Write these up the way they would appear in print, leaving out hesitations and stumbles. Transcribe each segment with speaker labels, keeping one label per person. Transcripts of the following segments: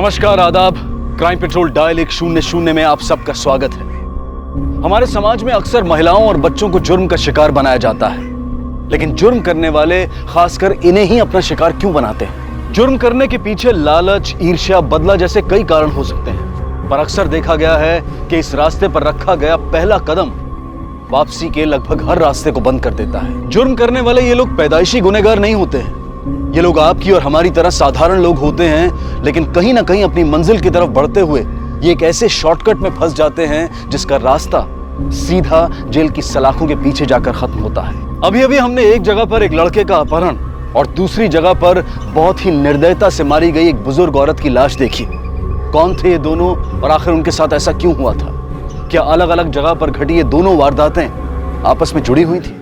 Speaker 1: नमस्कार, आदाब। Crime petrol dial 100 में आप सबका स्वागत है। हमारे समाज में अक्सर महिलाओं और बच्चों को जुर्म का शिकार बनाया जाता है, लेकिन जुर्म करने वाले खासकर इन्हें ही अपना शिकार क्यों बनाते हैं? जुर्म करने के पीछे लालच, ईर्ष्या, बदला जैसे कई कारण हो सकते हैं, पर अक्सर देखा गया है कि इस रास्ते पर रखा गया पहला कदम वापसी के लगभग हर रास्ते को बंद कर देता है। जुर्म करने वाले ये लोग पैदाइशी गुनहगार नहीं होते हैं। ये लोग आपकी और हमारी तरह साधारण लोग होते हैं, लेकिन कहीं ना कहीं अपनी मंजिल की तरफ बढ़ते हुए ये एक ऐसे शॉर्टकट में फंस जाते हैं जिसका रास्ता सीधा जेल की सलाखों के पीछे जाकर खत्म होता है। अभी अभी हमने एक जगह पर एक लड़के का अपहरण और दूसरी जगह पर बहुत ही निर्दयता से मारी गई एक बुजुर्ग औरत की लाश देखी। कौन थे ये दोनों और आखिर उनके साथ ऐसा क्यों हुआ था? क्या अलग अलग जगह पर घटी ये दोनों वारदातें आपस में जुड़ी हुई थी?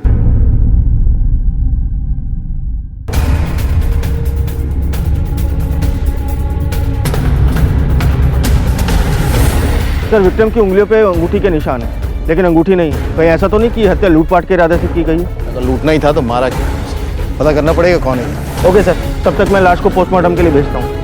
Speaker 2: सर, विक्टिम की उंगलियों पे अंगूठी के निशान है, लेकिन अंगूठी नहीं। कहीं ऐसा तो नहीं कि हत्या लूटपाट के इरादे से की गई है?
Speaker 3: अगर लूटना ही था तो मारा क्यों? पता करना पड़ेगा कौन है।
Speaker 2: ओके सर, तब तक मैं लाश को पोस्टमार्टम के लिए भेजता हूँ।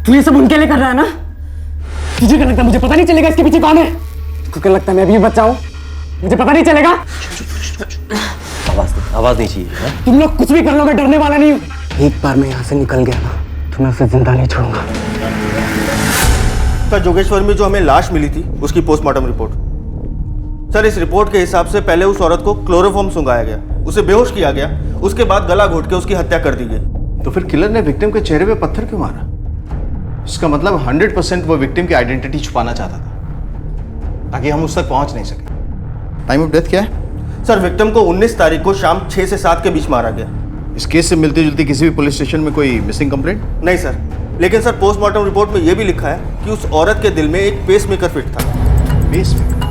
Speaker 4: तू ये सब उनके लिए कर रहा है ना? तुझे क्या लगता है मुझे पता नहीं चलेगा इसके पीछे कौन है? तुझको क्या लगता है मैं अभी बच्चा हूँ, मुझे पता नहीं चलेगा?
Speaker 3: आवाज नहीं चाहिए है?
Speaker 4: तुम लोग कुछ भी कर लो, मैं डरने वाला नहीं हूँ। एक बार मैं यहाँ से निकल गया ना तो मैं उसे जिंदा नहीं छोड़ूंगा।
Speaker 2: सर, जोगेश्वर में जो हमें लाश मिली थी उसकी पोस्टमार्टम रिपोर्ट। सर, इस रिपोर्ट के हिसाब से पहले उस औरत को क्लोरोफॉर्म सुंघाया गया, उसे बेहोश किया गया, उसके बाद गला घोट के उसकी हत्या कर दी गई।
Speaker 3: तो फिर किलर ने विक्टिम के चेहरे पे पत्थर क्यों मारा? इसका मतलब 100% वो विक्टिम की आइडेंटिटी छुपाना चाहता था ताकि हम उस तक पहुंच नहीं सके। टाइम ऑफ डेथ क्या है?
Speaker 2: सर, विक्टिम को 19 तारीख को शाम 6 से 7 के बीच मारा गया।
Speaker 3: इस केस से मिलती जुलती किसी भी पुलिस स्टेशन में कोई मिसिंग कंप्लेंट?
Speaker 2: नहीं सर, लेकिन सर पोस्टमार्टम रिपोर्ट में यह भी लिखा है कि उस औरत के दिल में एक पेसमेकर फिट था।
Speaker 3: पेसमेकर?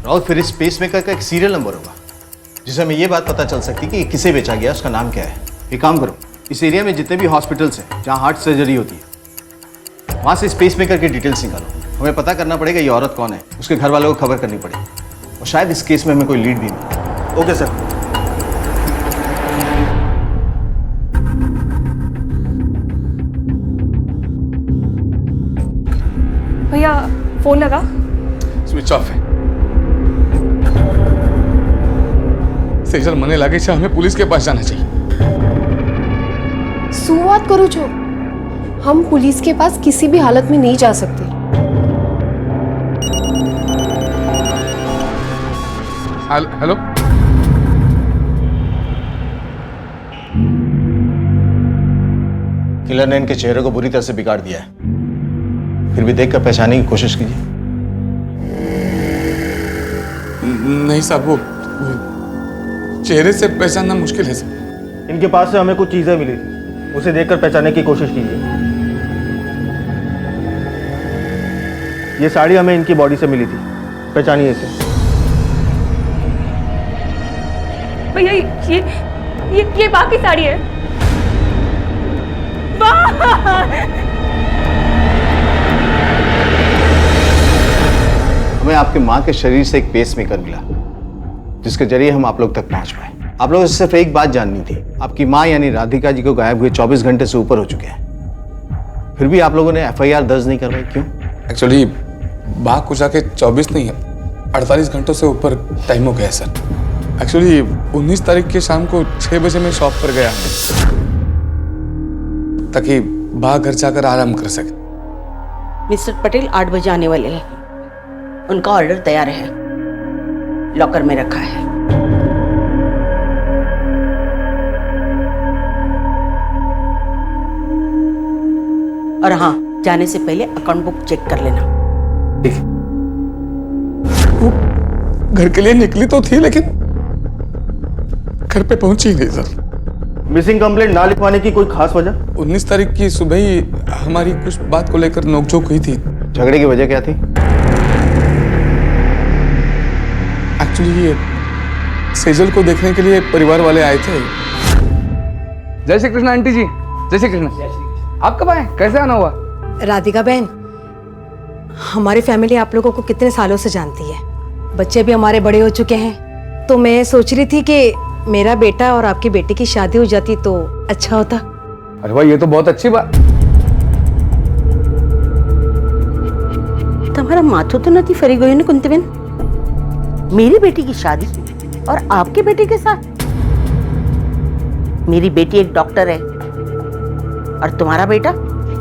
Speaker 3: राहुल, फिर इस पेसमेकर का एक सीरियल नंबर होगा जिससे हमें ये बात पता चल सकती कि किसे बेचा गया, उसका नाम क्या है। एक काम करो, इस एरिया में जितने भी हॉस्पिटल्स हैं जहाँ हार्ट सर्जरी होती है वहाँ से इस पेसमेकर की डिटेल्स निकालो। हमें पता करना पड़ेगा ये औरत कौन है, उसके घर वालों को खबर करनी पड़ेगी और शायद इस केस में हमें कोई लीड भी मिले।
Speaker 2: Okay sir.
Speaker 5: भैया फोन लगा?
Speaker 6: स्विच ऑफ है। सेजल, मने लागे छे हमें पुलिस के पास जाना चाहिए।
Speaker 5: શું વાત करो છો? हम पुलिस के पास किसी भी हालत में नहीं जा सकते।
Speaker 6: हेलो,
Speaker 3: किलर ने इनके चेहरे को बुरी तरह से बिगाड़ दिया है, फिर भी देखकर पहचानने की कोशिश कीजिए।
Speaker 6: नहीं साहब, वो चेहरे से पहचानना मुश्किल है सर।
Speaker 2: इनके पास से हमें कुछ चीजें मिली थी, उसे देखकर पहचानने की कोशिश कीजिए। ये साड़ी हमें इनकी बॉडी से मिली थी, पहचानिए इसे।
Speaker 5: भैया ये बाकी साड़ी है।
Speaker 3: हमें आपके माँ के शरीर से एक पेसमेकर मिला जिसके जरिए हम आप लोग तक पहुंच पाए। आप लोगों से सिर्फ एक बात जाननी थी, आपकी माँ यानी राधिका जी को गायब हुए 24 घंटे से ऊपर हो चुके हैं, फिर भी आप लोगों ने FIR दर्ज नहीं करवाई, क्यों?
Speaker 6: एक्चुअली बाघ को जाके 24 नहीं है 48 घंटों से ऊपर टाइम हो गया सर। एक्चुअली 19 तारीख के शाम को 6 बजे मैं शॉप पर गया ताकि बाघ घर जाकर आराम कर सके।
Speaker 7: मिस्टर पटेल 8 बजे आने वाले हैं, उनका ऑर्डर तैयार है, लॉकर में रखा है। और हाँ, जाने से पहले अकाउंट बुक चेक कर लेना।
Speaker 6: ठीक है। वो घर के लिए निकली तो थी लेकिन घर पे पहुंची नहीं सर।
Speaker 2: मिसिंग कंप्लेंट ना लिखवाने की कोई खास वजह?
Speaker 6: 19 तारीख की सुबह ही हमारी कुछ बात को लेकर नोकझोंक हुई थी।
Speaker 3: झगड़े की वजह क्या थी?
Speaker 6: एक्चुअली ये सेजल को देखने के लिए परिवार वाले आए थे।
Speaker 8: जय श्री कृष्ण आंटी जी। जय श्री कृष्ण। आप कब आए, कैसे आना हुआ?
Speaker 9: राधिका बहन, हमारी फैमिली आप लोगों को कितने सालों से जानती है, बच्चे भी हमारे बड़े हो चुके हैं, तो मैं सोच रही थी कि मेरा बेटा और आपकी बेटी की शादी हो जाती तो अच्छा होता।
Speaker 8: अरे वाह, ये तो बहुत अच्छी बात।
Speaker 7: तुम्हारा माथो तो नहीं फरी गई ना कुंतीबेन, मेरी बेटी की शादी और आपके बेटे के साथ। मेरी बेटी एक डॉक्टर है और तुम्हारा बेटा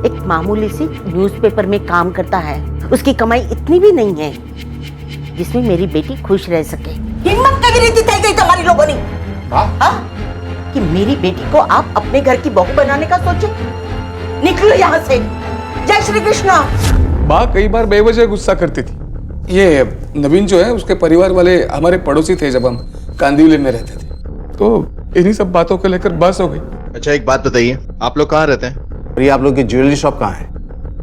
Speaker 7: एक मामूली सी न्यूज़पेपर में काम करता है। उसकी कमाई इतनी भी नहीं है जिसमें मेरी बेटी खुश रह सके। हिम्मत कभी रीति थी गई तुम्हारी लोगों ने, हाँ, कि मेरी बेटी को आप अपने घर की बहू बनाने का सोचे। निकलो यहाँ से। जय श्री कृष्णा।
Speaker 6: बा कई बार बेवजह गुस्सा करती थी। ये नवीन जो है उसके परिवार वाले हमारे पड़ोसी थे जब हम कांदिवली में रहते थे, तो इन्हीं सब बातों को लेकर बहस हो गई।
Speaker 3: अच्छा एक बात बताइए, आप लोग कहाँ रहते हैं और ये आप लोग की ज्वेलरी शॉप कहाँ है?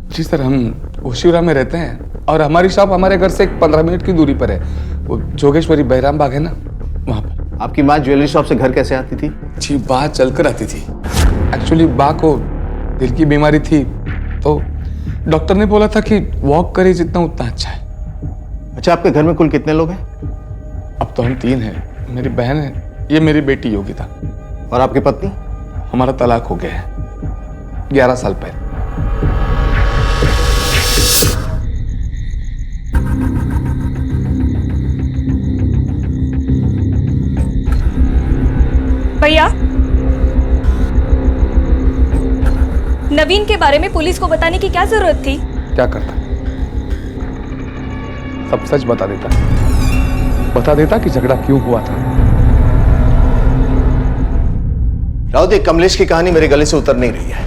Speaker 6: जी सर, हम ओशिवरा में रहते हैं और हमारी शॉप हमारे घर से 15 मिनट की दूरी पर है। वो जोगेश्वरी बहराम बाग है ना, वहाँ पर।
Speaker 3: आपकी माँ ज्वेलरी शॉप से घर कैसे आती थी?
Speaker 6: जी, बा चलकर आती थी। एक्चुअली बा को दिल की बीमारी थी, तो डॉक्टर ने बोला था कि वॉक करे जितना उतना अच्छा है।
Speaker 3: अच्छा, आपके घर में कुल कितने लोग हैं?
Speaker 6: अब तो हम 3 हैं। मेरी बहन है, ये मेरी बेटी योगिता।
Speaker 3: और आपकी पत्नी?
Speaker 6: हमारा तलाक हो गया है 11 साल पहले।
Speaker 10: भैया, नवीन के बारे में पुलिस को बताने की क्या जरूरत थी?
Speaker 6: क्या करता, सब सच बता देता कि झगड़ा क्यों हुआ था।
Speaker 3: राउत, एक कमलेश की कहानी मेरे गले से उतर नहीं रही है।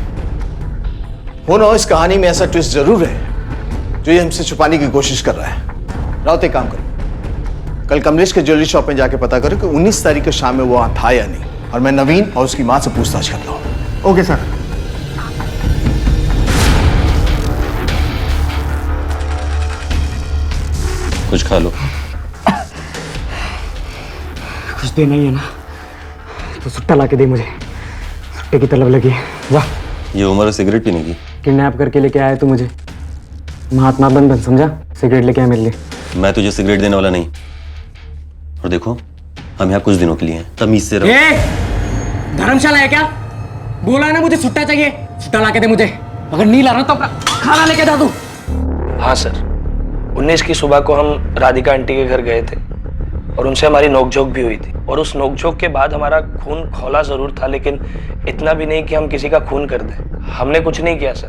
Speaker 3: हो ना हो, इस कहानी में ऐसा ट्विस्ट जरूर है जो ये हमसे छुपाने की कोशिश कर रहा है। राउत, एक काम करो, कल कमलेश के ज्वेलरी शॉप में जाके पता करो कि 19 तारीख के शाम में वो वहां था या नहीं, और मैं नवीन और उसकी मां से पूछताछ करता हूं।
Speaker 2: Okay sir.
Speaker 11: कुछ खा लो।
Speaker 4: कुछ देना ही है ना, तो सुट्टा ला के दे मुझे, सुट्टे की तलब लगी है। वाह,
Speaker 11: ये उम्र है सिगरेट पीने की।
Speaker 4: किडनैप करके लेके आया तू मुझे, महात्मा बन समझा, सिगरेट लेके आया मेरे लिए।
Speaker 11: मैं तुझे सिगरेट देने वाला नहीं। और देखो, हम यहाँ कुछ दिनों के लिए हैं, तमीज से रहो।
Speaker 4: धर्मशाला है क्या? बोला ना मुझे सुट्टा चाहिए, सुट्टा ला के दे मुझे। अगर नहीं ला रहा तो अपना खाना लेके जा तू।
Speaker 12: हाँ सर, 19 की सुबह को हम राधिका आंटी के घर गए थे और उनसे हमारी नोकझोंक भी हुई थी। और उस नोकझोंक के बाद हमारा खून खौला जरूर था, लेकिन इतना भी नहीं कि हम किसी का खून कर दें। हमने कुछ नहीं किया सर।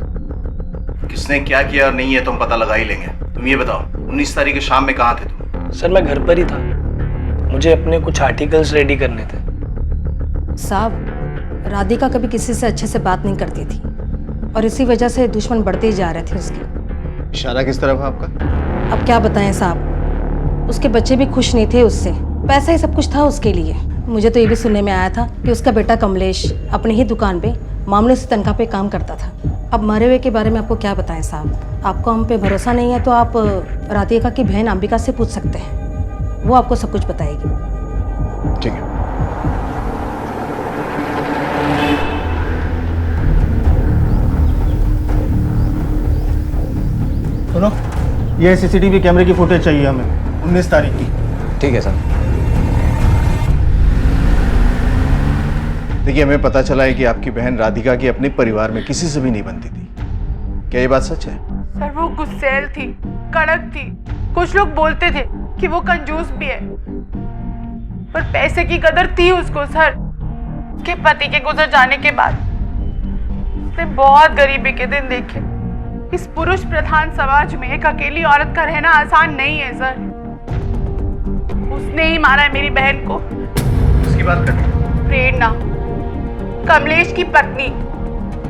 Speaker 3: किसने क्या किया और नहीं है तुम पता लगा ही लेंगे। तुम ये बताओ, 19 तारीख की शाम में कहाँ थे तुम?
Speaker 12: सर, मैं घर पर ही था, मुझे अपने कुछ आर्टिकल्स रेडी करने थे।
Speaker 9: साहब, राधिका कभी किसी से अच्छे से बात नहीं करती थी और इसी वजह से दुश्मन बढ़ते ही जा रहे थे उसके।
Speaker 3: इशारा किस तरफ है आपका?
Speaker 9: अब क्या बताएं साहब, उसके बच्चे भी खुश नहीं थे उससे, पैसा ही सब कुछ था उसके लिए। मुझे तो ये भी सुनने में आया था कि उसका बेटा कमलेश अपनी ही दुकान पे मामूली से तनख्वाह पे काम करता था। अब मरे हुए के बारे में आपको क्या बताएं साहब, आपको हम पे भरोसा नहीं है तो आप राधिका की बहन अंबिका से पूछ सकते हैं, वो आपको सब कुछ बताएगी।
Speaker 3: ठीक है।
Speaker 2: सुनो, ये सीसीटीवी कैमरे की फुटेज चाहिए हमें 19 तारीख की।
Speaker 8: ठीक है सर।
Speaker 3: देखिए, हमें पता चला है कि आपकी बहन राधिका की अपने परिवार में किसी से भी नहीं बनती थी। क्या ये बात सच है?
Speaker 13: सर, वो गुस्सैल थी, कड़क थी। कुछ लोग बोलते थे कि वो कंजूस भी है, पर पैसे की कदर थी उसको सर। उसके पति के गुजर जाने के बाद उसने बहुत गरीबी के दिन देखे। इस पुरुष प्रधान समाज में एक अकेली औरत का रहना आसान नहीं है सर। उसने ही मारा है मेरी बहन को।
Speaker 3: किसकी बात कर रही हो?
Speaker 13: प्रेरणा, कमलेश की पत्नी,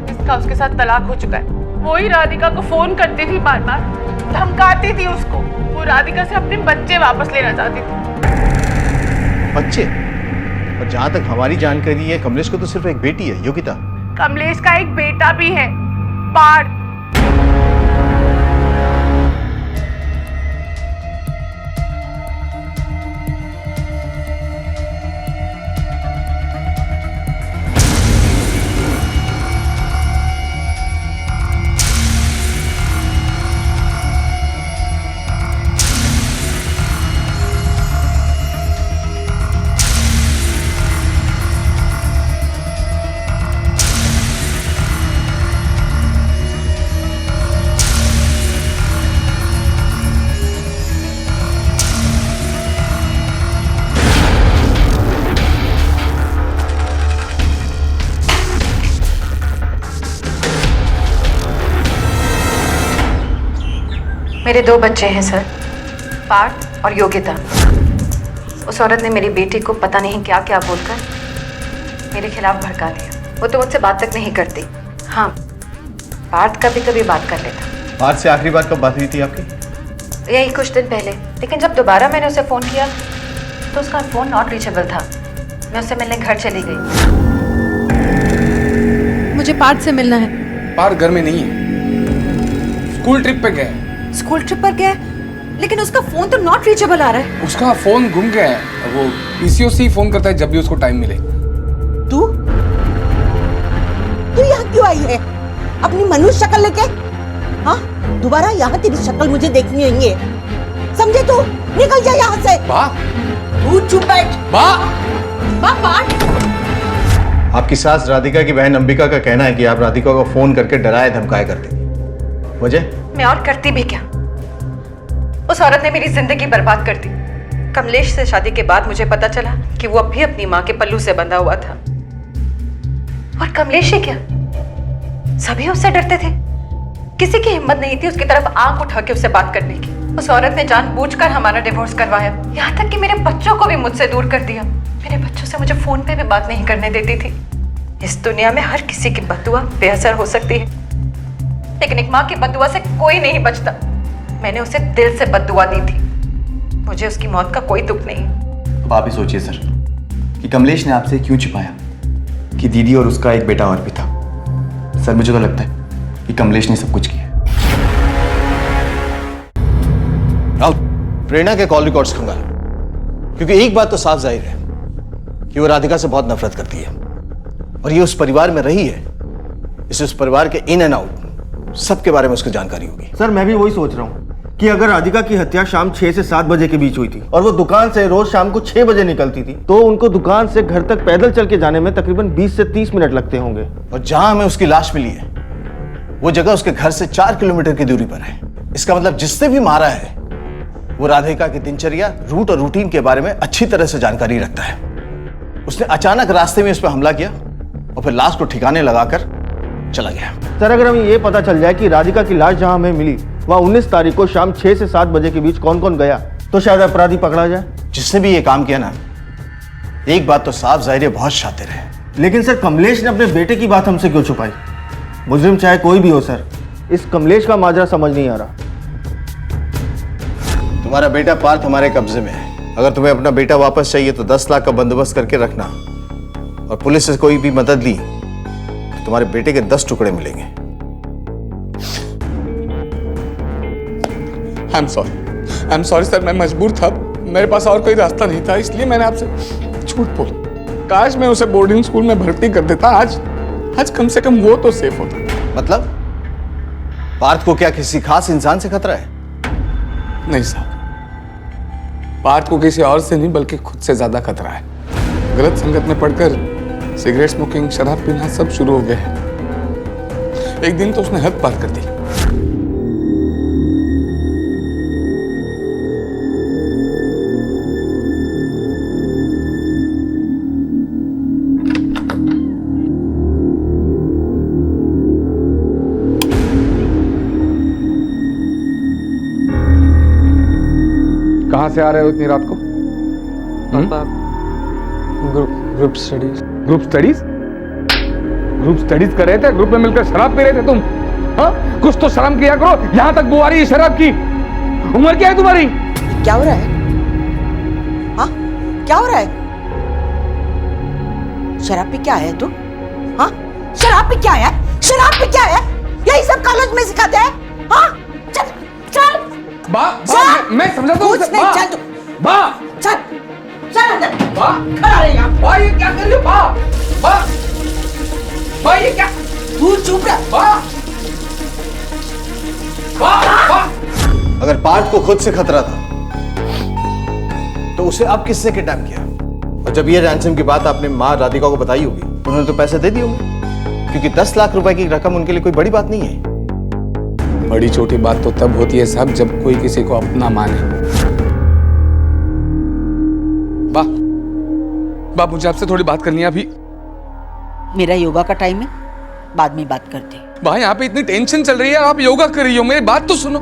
Speaker 13: जिसका उसके साथ तलाक हो चुका है। वो ही राधिका को फोन करती थी, बार बार धमकाती थी उसको। वो राधिका से अपने बच्चे वापस लेना चाहती थी।
Speaker 3: बच्चे? और जहां तक हमारी जानकारी है, कमलेश को तो सिर्फ एक बेटी है, योगिता।
Speaker 13: कमलेश का एक बेटा भी है, पार्थ।
Speaker 14: मेरे 2 बच्चे हैं सर, पार्थ और योगिता। उस औरत ने मेरी बेटी को पता नहीं क्या क्या बोलकर मेरे खिलाफ भड़का दिया। वो तो मुझसे बात तक नहीं करती। हाँ, पार्थ कभी कभी बात कर लेता।
Speaker 3: पार्थ से आखिरी बार कब बात हुई थी आपकी?
Speaker 14: यही कुछ दिन पहले, लेकिन जब दोबारा मैंने उसे फ़ोन किया तो उसका फ़ोन नॉट रीचेबल था। मैं उससे मिलने घर चली गई।
Speaker 10: मुझे पार्थ से मिलना है।
Speaker 6: पार्थ घर में नहीं है, स्कूल ट्रिप पे गया है।
Speaker 10: स्कूल ट्रिप पर गया है? लेकिन उसका फोन तो नॉट रीचेबल आ रहा है।
Speaker 6: उसका फोन गुम गया है। वो पीसीओ से ही फोन करता है जब भी उसको टाइम मिले।
Speaker 7: तू यहाँ क्यों आई है? अपनी मनुष्य शक्ल लेके? हाँ, दोबारा यहाँ तेरी शक्ल मुझे देखनी नहीं है, समझे? तू निकल जा यहाँ से। तू चुप बैठ।
Speaker 3: आपकी सास राधिका की बहन अंबिका का कहना है कि आप राधिका को फोन करके डराए धमकाए करती थी। वजह?
Speaker 14: मैं और करती भी क्या? उस औरत ने मेरी जिंदगी बर्बाद कर दी। कमलेश से शादी के बाद मुझे पता चला कि वो अब भी अपनी माँ के पल्लू से बंधा हुआ था। और कमलेश ही क्या, सभी उससे डरते थे। किसी की हिम्मत नहीं थी उसकी तरफ आंख उठा के उससे बात करने की। उस औरत ने जानबूझकर हमारा डिवोर्स करवाया, यहाँ तक कि मेरे बच्चों को भी मुझसे दूर कर दिया। मेरे बच्चों से मुझे फोन पे भी बात नहीं करने देती थी। इस दुनिया में हर किसी की बद्दुआ बेअसर हो सकती है, लेकिन एक माँ की बद्दुआ से कोई नहीं बचता। मैंने उसे दिल से बद्दुआ दी थी। मुझे उसकी मौत का कोई दुख नहीं।
Speaker 3: अब आप ही सोचिए सर कि कमलेश ने आपसे क्यों छिपाया कि दीदी और उसका एक बेटा और भी था। सर मुझे तो लगता है कि कमलेश ने सब कुछ किया। राहुल, प्रेरणा के कॉल रिकॉर्ड्स खंगालो, क्योंकि एक बात तो साफ जाहिर है कि वो राधिका से बहुत नफरत करती है और ये उस परिवार में रही है, इसे उस परिवार के इन एंड आउट सबके बारे में उसको जानकारी होगी।
Speaker 2: सर मैं भी वही सोच रहा हूँ कि अगर राधिका की हत्या शाम 6 से 7 बजे के बीच हुई थी और वो दुकान से रोज शाम को 6 बजे निकलती थी, तो उनको दुकान से घर तक पैदल चल के जाने में तकरीबन 20 से 30 मिनट लगते होंगे।
Speaker 3: और जहां हमें उसकी लाश मिली है वो जगह उसके घर से 4 किलोमीटर की दूरी पर है। इसका मतलब जिसने भी मारा है वो राधिका की दिनचर्या, रूट और रूटीन के बारे में अच्छी तरह से जानकारी रखता है। उसने अचानक रास्ते में उस पर हमला किया और फिर लाश को ठिकाने लगाकर चला गया।
Speaker 2: सर अगर हमें ये पता चल जाए कि राधिका की लाश जहां हमें मिली वहां 19 तारीख को शाम 6 से 7 बजे के बीच कौन कौन गया, तो शायद अपराधी पकड़ा जाए।
Speaker 3: जिसने भी ये काम किया ना, एक बात तो साफ जाहिर है, बहुत शातिर है।
Speaker 2: लेकिन सर कमलेश ने अपने बेटे की बात हमसे क्यों छुपाई? मुजरिम चाहे कोई भी हो सर, इस कमलेश का माजरा समझ नहीं आ रहा।
Speaker 3: तुम्हारा बेटा पार्थ हमारे कब्जे में है। अगर तुम्हें अपना बेटा वापस चाहिए तो 10 लाख का बंदोबस्त करके रखना, और पुलिस से कोई भी मदद ली तो तुम्हारे बेटे के 10 टुकड़े मिलेंगे।
Speaker 6: आई एम सॉरी सर, मैं मजबूर था, मेरे पास और कोई रास्ता नहीं था, इसलिए मैंने आपसे झूठ बोला। काश मैं उसे बोर्डिंग स्कूल में भर्ती कर देता, आज कम से कम वो तो सेफ होता।
Speaker 3: मतलब पार्थ को क्या किसी खास इंसान से खतरा है?
Speaker 6: नहीं साहब, पार्थ को किसी और से नहीं बल्कि खुद से ज्यादा खतरा है। गलत संगत में पड़कर सिगरेट स्मोकिंग, शराब पीना सब शुरू हो गया है। एक दिन तो उसने हद पार कर दी।
Speaker 8: कहाँ से आ रहे हो इतनी रात को?
Speaker 12: Group studies.
Speaker 8: Group studies? Group studies कर रहे थे? ग्रुप में मिलकर शराब पी रहे थे तुम? हाँ, कुछ तो शर्म किया करो। यहाँ तक बुआ रही है शराब की। उम्र क्या है तुम्हारी?
Speaker 7: क्या हो रहा है? हाँ, क्या हो रहा है? शराब पे क्या है तू? हाँ, शराब पे क्या है? शराब पे क्या है? यही सब कॉलेज में सिखाते हैं? हाँ, चल चल।
Speaker 6: मैं समझाता हूँ।
Speaker 7: कुछ नहीं, चल तू। चल चल अंदर। खड़ा रह यहाँ।
Speaker 6: बा, ये क्या कर रही हो? बा, ये क्या?
Speaker 7: तू चुप रह।
Speaker 3: अगर पार्थ को खुद से खतरा था तो उसे अब किसने किडनैप किया? और जब ये रैंसम की बात आपने माँ राधिका को बताई होगी, उन्होंने तो पैसे दे दिए होंगे, क्योंकि 10 लाख रुपए की रकम उनके लिए कोई बड़ी बात नहीं है।
Speaker 6: बड़ी छोटी बात तो तब होती है साहब जब कोई किसी को अपना माने। बा, मुझे आपसे थोड़ी बात करनी है अभी।
Speaker 7: मेरा योगा का टाइम है, बाद में बात करते।
Speaker 6: भाई यहाँ पे इतनी टेंशन चल रही है, आप योगा कर रही हो, मेरी बात तो सुनो।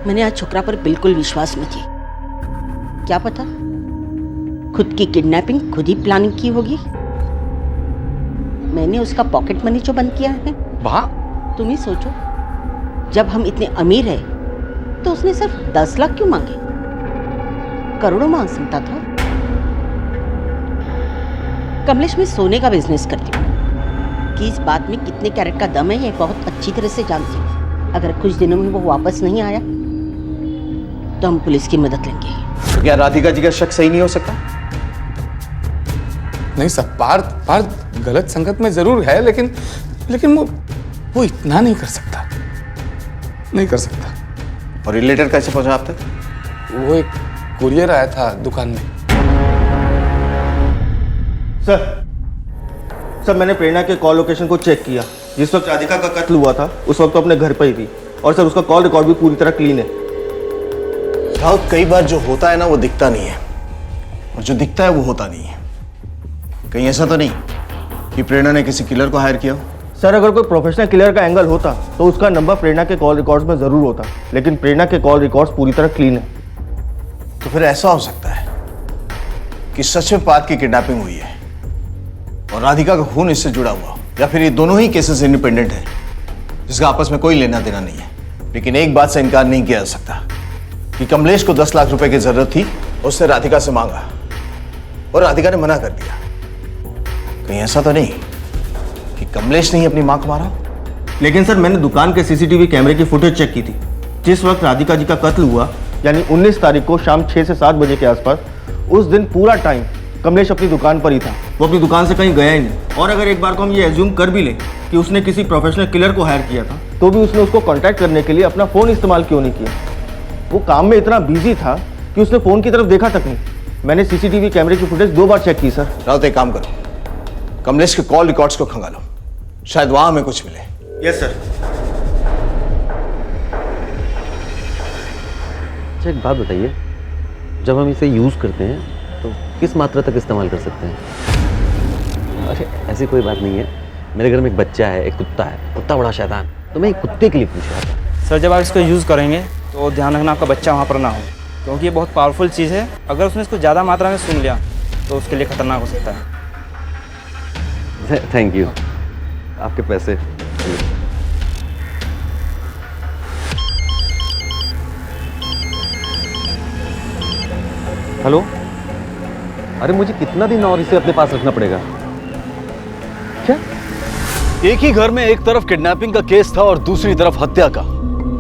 Speaker 7: मैंने आज छोकरा पर बिल्कुल विश्वास नहीं किया। क्या पता खुद की किडनैपिंग खुद ही प्लानिंग की होगी। मैंने उसका पॉकेट मनी जो बंद किया है।
Speaker 6: वाह,
Speaker 7: तुम ही सोचो, जब हम इतने अमीर हैं तो उसने सिर्फ 10 लाख क्यों मांगे? करोड़ों मांग सकता था। कमलेश, मैं सोने का बिजनेस करती हूँ कि इस बात में कितने कैरेट का दम है ये बहुत अच्छी तरह से जानती हूँ। अगर कुछ दिनों में वो वापस नहीं आया तो हम पुलिस की मदद लेंगे।
Speaker 3: तो क्या राधिका जी का शक सही नहीं हो सकता?
Speaker 6: नहीं सर, पार्थ गलत संगत में जरूर है, लेकिन वो इतना नहीं कर सकता।
Speaker 3: और ये लेटर कैसे पहुंचा आप तक?
Speaker 6: वो एक कुरियर आया था दुकान में।
Speaker 2: सर मैंने प्रेरणा के कॉल लोकेशन को चेक किया। जिस वक्त राधिका का कत्ल हुआ था उस वक्त तो अपने घर पर ही थी, और सर उसका कॉल रिकॉर्ड भी पूरी तरह क्लीन है।
Speaker 3: राउत, कई बार जो होता है ना वो दिखता नहीं है, और जो दिखता है वो होता नहीं है। कहीं ऐसा तो नहीं कि प्रेरणा ने किसी किलर को हायर किया हो?
Speaker 2: सर अगर कोई प्रोफेशनल किलर का एंगल होता तो उसका नंबर प्रेरणा के कॉल रिकॉर्ड्स में जरूर होता, लेकिन प्रेरणा के कॉल रिकॉर्ड्स पूरी तरह क्लीन है।
Speaker 3: तो फिर ऐसा हो सकता है कि सच में पार्थ की किडनैपिंग हुई है और राधिका का खून इससे जुड़ा हुआ, या फिर ये दोनों ही केसेस इंडिपेंडेंट है जिसका आपस में कोई लेना देना नहीं है। लेकिन एक बात से इनकार नहीं किया जा सकता कि कमलेश को 10 लाख रुपए की जरूरत थी, उसने राधिका से मांगा और राधिका ने मना कर दिया। कहीं ऐसा तो नहीं कि कमलेश ने ही अपनी मां को मारा?
Speaker 2: लेकिन सर मैंने दुकान के सीसीटीवी कैमरे की फुटेज चेक की थी। जिस वक्त राधिका जी का कत्ल हुआ यानी 19 तारीख को शाम 6 से 7 बजे के आसपास, उस दिन पूरा टाइम कमलेश अपनी दुकान पर ही था। वो अपनी दुकान से कहीं गया ही नहीं। और अगर एक बार को हम ये एज्यूम कर भी लें कि उसने किसी प्रोफेशनल किलर को हायर किया था, तो भी उसने उसको कॉन्टैक्ट करने के लिए अपना फ़ोन इस्तेमाल क्यों नहीं किया? वो काम में इतना बिजी था कि उसने फ़ोन की तरफ देखा तक नहीं। मैंने सीसीटीवी कैमरे की फुटेज 2 बार चेक की सर।
Speaker 3: राउत, एक काम करो, कमलेश के कॉल रिकॉर्ड्स को खंगालो, शायद वहां हमें कुछ मिले।
Speaker 2: Yes sir.
Speaker 11: अच्छा एक बात बताइए, जब हम इसे यूज़ करते हैं तो किस मात्रा तक इस्तेमाल कर सकते हैं? अरे ऐसी कोई बात नहीं है, मेरे घर में एक बच्चा है, एक कुत्ता है, कुत्ता बड़ा शैतान, तो मैं एक कुत्ते के लिए पूछ रहा था।
Speaker 15: सर जब आप इसको यूज़ करेंगे तो ध्यान रखना आपका बच्चा वहाँ पर ना हो, क्योंकि ये बहुत पावरफुल चीज़ है। अगर उसने इसको ज़्यादा मात्रा में सूंघ लिया तो उसके लिए खतरनाक हो सकता है।
Speaker 11: थैंक यू, आपके पैसे। हेलो, अरे मुझे कितना दिन और इसे अपने पास रखना पड़ेगा?
Speaker 1: क्या? एक ही घर में एक तरफ किडनैपिंग का केस था और दूसरी तरफ हत्या का।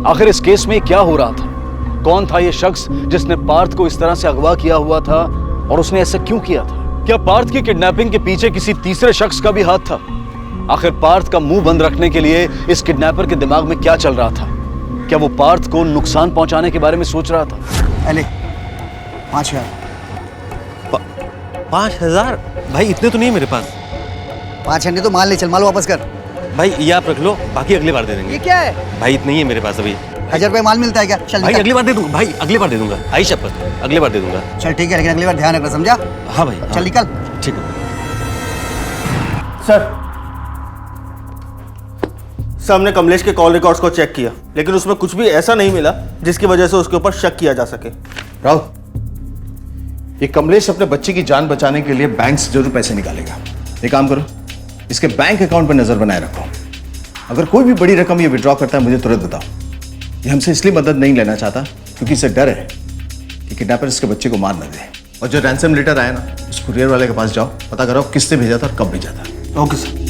Speaker 1: आखिर इस केस में क्या हो रहा था? कौन था ये शख्स जिसने पार्थ को इस तरह से अगवा किया हुआ था, और उसने ऐसा क्यों किया था? क्या पार्थ की किडनैपिंग के पीछे किसी तीसरे शख्स का भी हाथ था? आखिर पार्थ का मुंह बंद रखने के लिए इस किडनैपर के दिमाग में क्या चल रहा था? क्या वो पार्थ को नुकसान पहुंचाने के बारे में सोच रहा था?
Speaker 16: अले 5,000। 5,000? भाई इतने तो नहीं है मेरे पास।
Speaker 17: 5 नहीं तो मान ले, चल माल वापस कर।
Speaker 16: भाई ये आप रख लो, बाकी अगली बार दे देंगे।
Speaker 17: ये क्या है?
Speaker 16: भाई इतनी ही है मेरे पास अभी।
Speaker 17: 1,000 रुपये माल मिलता है क्या? चल
Speaker 16: भाई अगली बार दे दूंगा, भाई अगली बार दे दूंगा, आई शपथ अगली बार दे दूंगा।
Speaker 17: चल ठीक है, लेकिन अगली बार ध्यान रखना, समझा?
Speaker 16: हाँ भाई
Speaker 17: चल निकल।
Speaker 16: ठीक है
Speaker 2: सर। हमने कमलेश के कॉल रिकॉर्ड्स को चेक किया, लेकिन उसमें कुछ भी ऐसा नहीं मिला जिसकी वजह से उसके ऊपर शक किया जा सके।
Speaker 3: राउत, ये कमलेश अपने बच्चे की जान बचाने के लिए बैंक से जरूर पैसे निकालेगा। एक काम करो, इसके बैंक अकाउंट पर नजर बनाए रखो। अगर कोई भी बड़ी रकम ये विड्रॉ करता है मुझे तुरंत बताओ। ये हमसे इसलिए मदद नहीं लेना चाहता क्योंकि इसे डर है कि किडनैपर इसके बच्चे को मार न दे। और जो रैंसम लेटर आया ना, उस कुरियर वाले के पास जाओ, पता करो किसने भेजा था और कब भेजा था।
Speaker 2: Okay sir.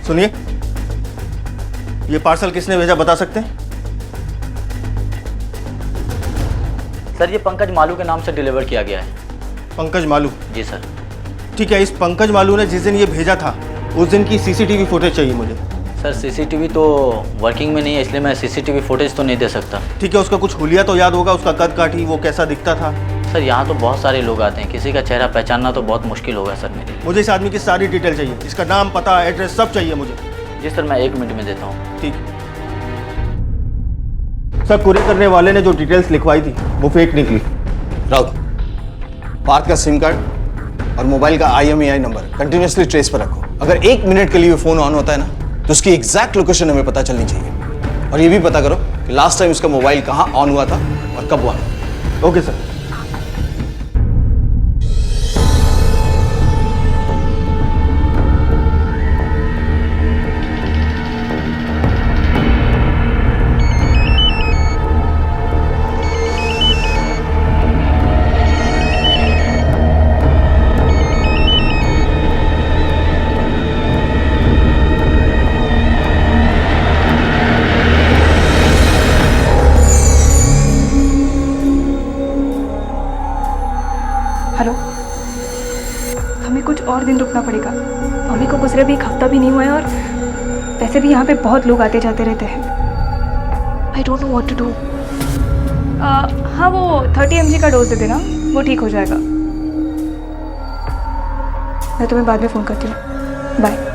Speaker 2: सुनिए, ये पार्सल किसने भेजा बता सकते हैं?
Speaker 18: सर ये पंकज मालू के नाम से डिलीवर किया गया है।
Speaker 2: पंकज मालू?
Speaker 18: जी सर।
Speaker 2: ठीक है, इस पंकज मालू ने जिस दिन ये भेजा था उस दिन की सीसीटीवी फुटेज चाहिए मुझे।
Speaker 18: सर सीसीटीवी तो वर्किंग में नहीं है, इसलिए मैं सीसीटीवी फुटेज तो नहीं दे सकता।
Speaker 2: ठीक है, उसका कुछ हुलिया तो याद होगा, उसका कद काठी, वो कैसा दिखता था?
Speaker 18: सर यहाँ तो बहुत सारे लोग आते हैं, किसी का चेहरा पहचानना तो बहुत मुश्किल होगा सर मेरे लिए।
Speaker 2: मुझे इस आदमी की सारी डिटेल चाहिए, इसका नाम, पता, एड्रेस सब चाहिए मुझे।
Speaker 18: जी सर, मैं 1 मिनट में देता हूँ।
Speaker 2: ठीक है सर। कुरियर करने वाले ने जो डिटेल्स लिखवाई थी वो फेक निकली।
Speaker 3: राउत, पार्थ का सिम कार्ड और मोबाइल का IMEI नंबर कंटिन्यूसली ट्रेस पर रखो। अगर 1 मिनट के लिए फोन ऑन होता है ना तो उसकी एग्जैक्ट लोकेशन हमें पता चलनी चाहिए। और ये भी पता करो कि लास्ट टाइम उसका मोबाइल कहाँ ऑन हुआ था और कब ऑन हुआ।
Speaker 2: Okay sir.
Speaker 10: हेलो, हमें कुछ और दिन रुकना पड़ेगा। मम्मी को गुजरे भी 1 हफ्ता भी नहीं हुआ है और वैसे भी यहाँ पे बहुत लोग आते जाते रहते हैं। I don't know what to do. हाँ, वो 30 mg का डोज दे देना, वो ठीक हो जाएगा। मैं तुम्हें बाद में फ़ोन करती हूँ। बाय।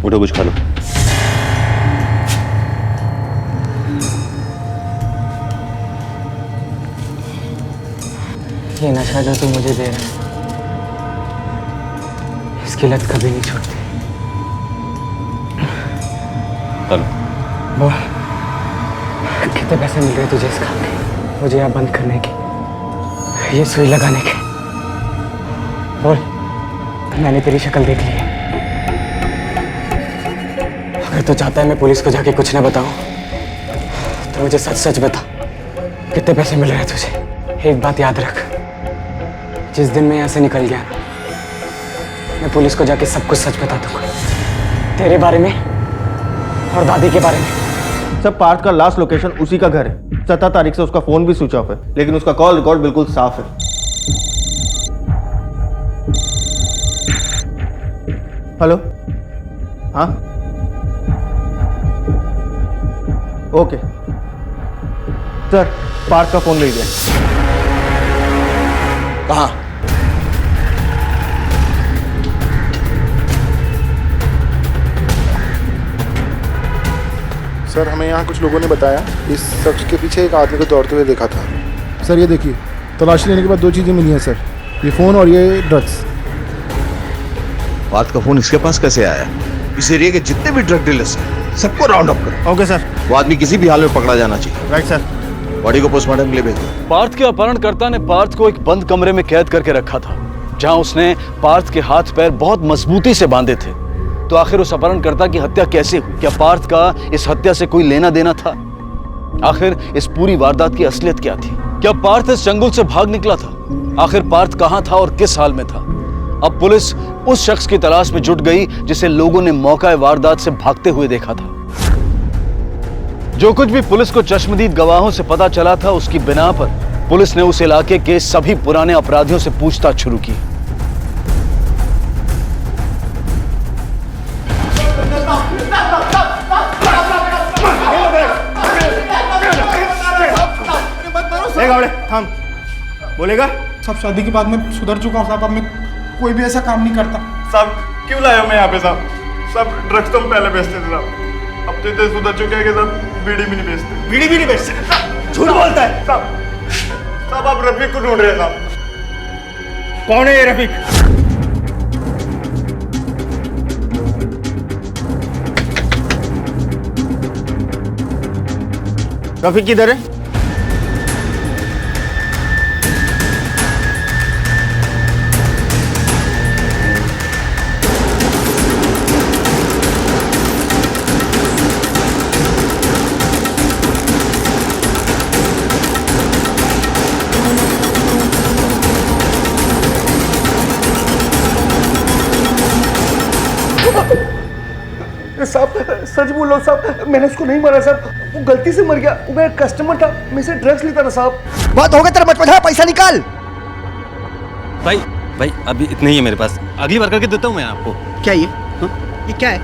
Speaker 16: उठो, कुछ खा लो।
Speaker 4: ये नशा जो तू मुझे दे रहा है, इसकी लत कभी नहीं छूटती।
Speaker 16: चलो।
Speaker 4: बोल, कितने पैसे मिल रहे तुझे इस काम के, मुझे यहाँ बंद करने के, ये सुई लगाने के? बोल, मैंने तेरी शक्ल देख ली है। अगर तू चाहता है मैं पुलिस को जाके कुछ ना बताऊं, तो मुझे सच सच बता, कितने पैसे मिल रहे हैं तुझे? एक बात याद रख, जिस दिन मैं यहाँ से निकल गया, मैं पुलिस को जाके सब कुछ सच बता दूंगा, तेरे बारे में और दादी के बारे में।
Speaker 2: सब पार्थ का लास्ट लोकेशन उसी का घर है। 17 तारीख से उसका फोन भी स्विच ऑफ है, लेकिन उसका कॉल रिकॉर्ड बिल्कुल साफ है। हेलो, हाँ, ओके सर, पार्थ का फोन ले लिया।
Speaker 3: कहाँ?
Speaker 19: सर, हमें यहाँ कुछ लोगों ने बताया इस शख्स के पीछे एक आदमी को दौड़ते हुए देखा था। सर ये देखिए, तलाशी लेने के बाद 2 चीज़ें मिली हैं सर, ये फ़ोन और ये ड्रग्स।
Speaker 3: पार्थ का फोन इसके पास कैसे आया? इस एरिया के जितने भी ड्रग डीलर्स हैं सबको राउंड अप करो।
Speaker 2: Okay sir.
Speaker 3: वो आदमी किसी भी हाल में पकड़ा जाना चाहिए।
Speaker 2: Right sir.
Speaker 3: बॉडी को पोस्टमार्टम के लिए भेज दो।
Speaker 1: पार्थ के अपहरणकर्ता ने पार्थ को एक बंद कमरे में कैद करके रखा था, जहां उसने पार्थ के हाथ पैर बहुत मजबूती से बांधे थे। तो आखिर उस अपहरणकर्ता की हत्या कैसे हुई? क्या पार्थ का इस हत्या से कोई लेना देना था? आखिर इस पूरी वारदात की असलियत क्या थी? क्या पार्थ इस जंगल से भाग निकला था? आखिर पार्थ कहां था और किस हाल में था? अब पुलिस उस शख्स की तलाश में जुट गई जिसे लोगों ने मौका वारदात से भागते हुए देखा था। जो कुछ भी पुलिस को चश्मदीद गवाहों से पता चला था, उसकी बिना पर पुलिस ने उस इलाके के सभी पुराने अपराधियों से पूछताछ शुरू की।
Speaker 2: थम, बोलेगा?
Speaker 19: सब शादी के बाद मैं सुधर चुका हूँ साहब, अब मैं कोई भी ऐसा काम नहीं करता।
Speaker 20: साहब क्यों लाया मैं यहाँ पे साहब? सब ड्रग्स तो हम पहले बेचते थे साहब, अब तो इतने सुधर चुके हैं कि साहब बीड़ी भी नहीं बेचते।
Speaker 2: बीड़ी भी नहीं बेचते? झूठ बोलता है
Speaker 20: साहब आप रफीक को ढूंढ रहे हैं साहब।
Speaker 2: कौन है ये रफीक? रफीक किधर है?
Speaker 19: साहब सच बोल रहा हूँ साहब, मैंने उसको नहीं मारा साहब, वो गलती से मर गया। वो मेरा कस्टमर था, मैं से ड्रग्स लेता था साहब।
Speaker 17: बहुत हो गया तेरा बचपन, पैसा निकाल।
Speaker 16: भाई भाई अभी इतने ही है मेरे पास, अगली बार करके देता हूँ मैं आपको।
Speaker 17: क्या ये? ये क्या है?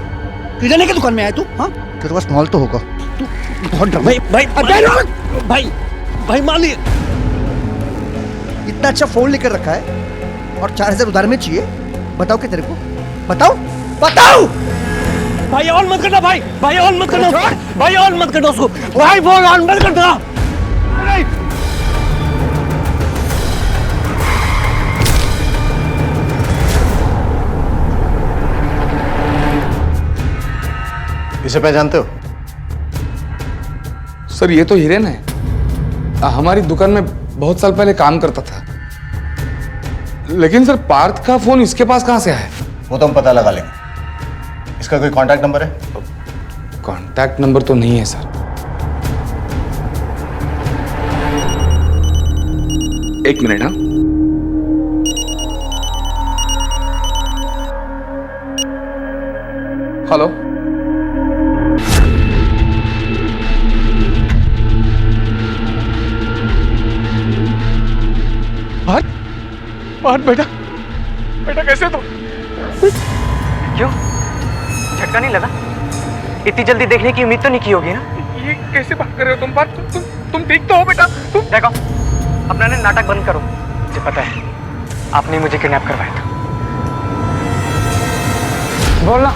Speaker 17: किराने की दुकान में आया तू? हाँ? तेरे पास माल तो होगा। तू बहुत ड्रामा। भाई भाई मान लिए। इतना अच्छा फोन लेकर रखा है और 4000 उधार में चाहिए। बताओ क्या तेरे को? बताओ बताओ।
Speaker 16: भाई ऑन मत करना भाई, भाई ऑन मत करना, भाई ऑन मत करना उसको, भाई फोन ऑन मत करना।
Speaker 3: इसे पहचानते हो?
Speaker 6: सर ये तो हिरेन है, हमारी दुकान में बहुत साल पहले काम करता था। लेकिन सर पार्थ का फोन इसके पास कहां से आया?
Speaker 3: वो तो हम पता लगा लेंगे। इसका कोई कांटेक्ट नंबर है?
Speaker 6: कांटेक्ट नंबर तो नहीं है सर। एक मिनट। हाँ हेलो,
Speaker 8: बेटा बेटा कैसे तुम?
Speaker 4: क्यों, झटका नहीं लगा? इतनी जल्दी देखने की उम्मीद तो नहीं की होगी ना?
Speaker 8: ये कैसे बात कर रहे हो तुम? बात तुम ठीक तो हो बेटा? तुम
Speaker 4: देखो, अपना ने नाटक बंद करो। मुझे पता है आपने मुझे किडनैप करवाया था। बोलना,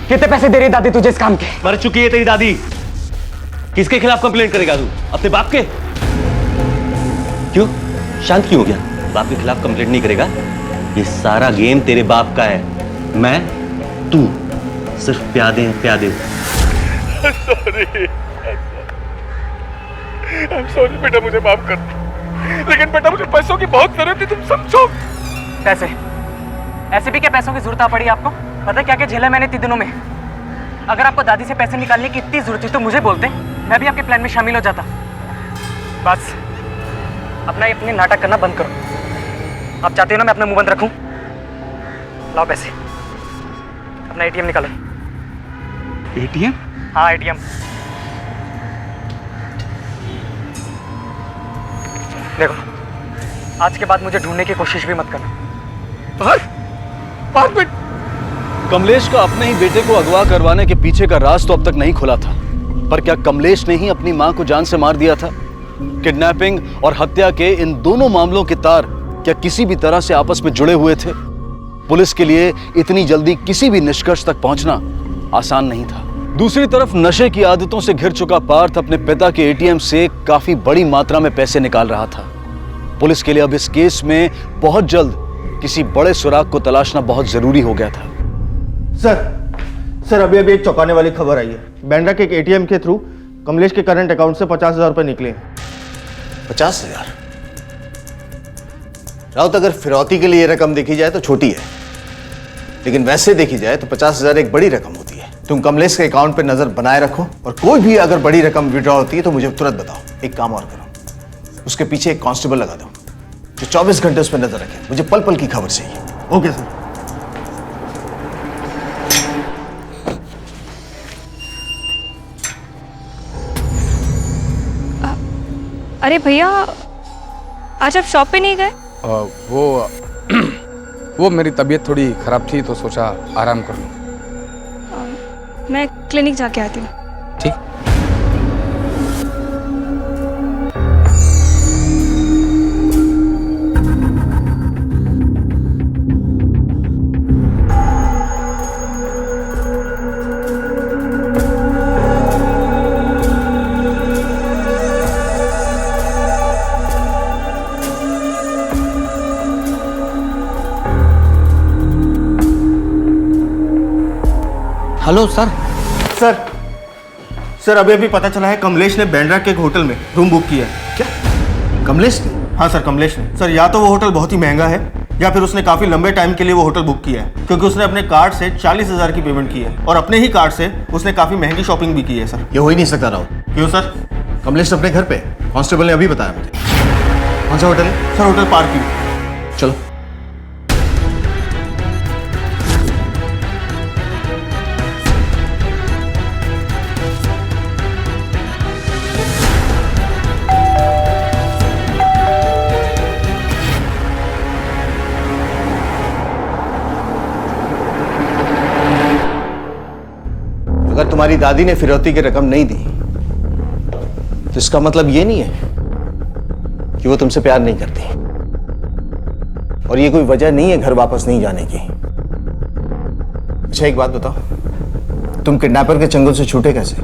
Speaker 4: कितने पैसे दे रही दादी तुझे इस काम के?
Speaker 16: मर चुकी है तेरी दादी। किसके खिलाफ कंप्लेंट करेगा तू? अपने बाप के? क्यों शांत क्यों हो गया? बाप के खिलाफ कंप्लेंट नहीं करेगा? ये सारा गेम तेरे बाप का है। मैं तू सिर्फ प्यादे प्यादे।
Speaker 8: सॉरी बेटा, मुझे माफ कर। लेकिन बेटा मुझे पैसों की बहुत जरूरत थी, तुम समझो।
Speaker 4: पैसे? ऐसे भी क्या पैसों की जरूरत आ पड़ी आपको? पता है क्या क्या झेला मैंने इतने दिनों में? अगर आपको दादी से पैसे निकालने की इतनी जरूरत थी तो मुझे बोलते, मैं भी आपके प्लान में शामिल हो जाता। बस अपना ये अपने नाटक करना बंद करो। आप चाहते हो ना मैं अपना मुंह बंद रखूं? लाओ पैसे, अपना एटीएम निकालो।
Speaker 8: एटीएम?
Speaker 4: हाँ एटीएम। देखो, आज के बाद मुझे ढूंढने की कोशिश भी मत करना।
Speaker 1: कमलेश का अपने ही बेटे को अगवा करवाने के पीछे का राज तो अब तक नहीं खुला था, पर क्या कमलेश ने ही अपनी मां को जान से मार दिया था? किडनैपिंग और हत्या के इन दोनों मामलों के तार क्या किसी भी तरह से आपस में जुड़े हुए थे? पुलिस के लिए इतनी जल्दी किसी भी निष्कर्ष तक पहुंचना आसान नहीं था। दूसरी तरफ नशे की आदतों से घिर चुका पार्थ अपने पिता के एटीएम से काफी बड़ी मात्रा में पैसे निकाल रहा था। पुलिस के लिए अब इस केस में बहुत जल्द किसी बड़े सुराग को तलाशना बहुत जरूरी हो गया था।
Speaker 2: सर अभी एक चौंकाने वाली खबर आई है। बैंड्रा के एक एटीएम के थ्रू कमलेश के करंट अकाउंट से 50,000 रुपए निकले।
Speaker 3: 50,000? राउत, अगर फिरौती के लिए रकम देखी जाए तो छोटी है, लेकिन वैसे देखी जाए तो 50,000 एक बड़ी रकम होती है। तुम कमलेश के अकाउंट पर नजर बनाए रखो और कोई भी अगर बड़ी रकम विड्रॉ होती है तो मुझे तुरंत बताओ। एक काम और करो, उसके पीछे एक कांस्टेबल लगा दो जो 24 घंटे उस पर नजर रखे। मुझे पल पल की खबर चाहिए।
Speaker 2: Okay sir.
Speaker 10: अरे भैया, आज आप शॉप पे नहीं गए?
Speaker 6: वो मेरी तबीयत थोड़ी खराब थी तो सोचा आराम कर लूं।
Speaker 10: मैं क्लिनिक जाके आती हूँ।
Speaker 6: ठीक।
Speaker 16: Hello sir.
Speaker 2: सर अभी पता चला है कमलेश ने बैंड्रा के एक होटल में रूम बुक किया है।
Speaker 3: क्या? कमलेश ने?
Speaker 2: हाँ सर, कमलेश ने। सर या तो वो होटल बहुत ही महंगा है या फिर उसने काफी लंबे टाइम के लिए वो होटल बुक किया है, क्योंकि उसने अपने कार्ड से 40,000 की पेमेंट की है और अपने ही कार्ड से उसने काफी महंगी शॉपिंग भी की है। सर
Speaker 3: ये हो ही नहीं सकता राउत।
Speaker 2: क्यों सर?
Speaker 3: कमलेश अपने घर पे, कांस्टेबल ने अभी बताया मुझे। कौन सा होटल है?
Speaker 2: Sir hotel park view.
Speaker 3: चलो। तुम्हारी दादी ने फिरौती की रकम नहीं दी तो इसका मतलब ये नहीं है कि वो तुमसे प्यार नहीं करती, और ये कोई वजह नहीं है घर वापस नहीं जाने की। अच्छा एक बात बताओ, तुम किडनैपर के चंगुल से छूटे कैसे?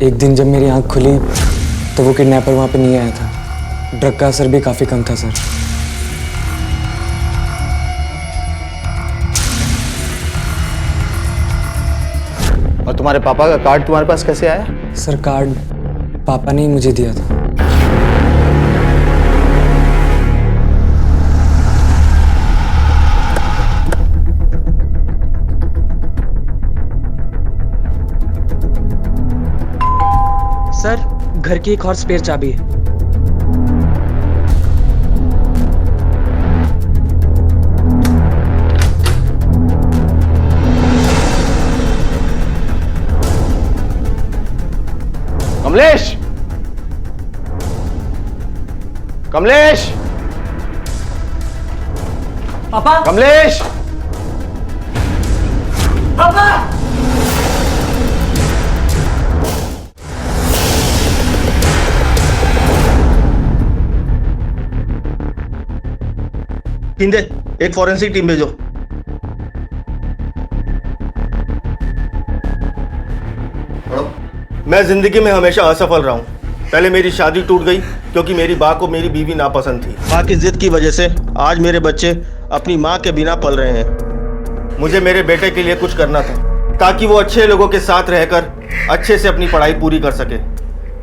Speaker 4: एक दिन जब मेरी आंख खुली तो वो किडनैपर वहां पे नहीं आया था। ड्रग का असर भी काफी कम था सर।
Speaker 3: और तुम्हारे पापा का कार्ड तुम्हारे पास कैसे आया?
Speaker 4: सर कार्ड पापा ने ही मुझे दिया था।
Speaker 21: सर घर की एक और स्पेयर चाबी है।
Speaker 3: कमलेश! कमलेश!
Speaker 21: पापा!
Speaker 3: कमलेश!
Speaker 21: पापा!
Speaker 2: किंदे, एक फॉरेंसिक टीम भेजो। मैं जिंदगी में हमेशा असफल रहा हूं। पहले मेरी शादी टूट गई क्योंकि मेरी माँ को मेरी बीवी नापसंद थी। माँ की जिद की वजह से आज मेरे बच्चे अपनी माँ के बिना पल रहे हैं। मुझे मेरे बेटे के लिए कुछ करना था ताकि वो अच्छे लोगों के साथ रहकर अच्छे से अपनी पढ़ाई पूरी कर सके,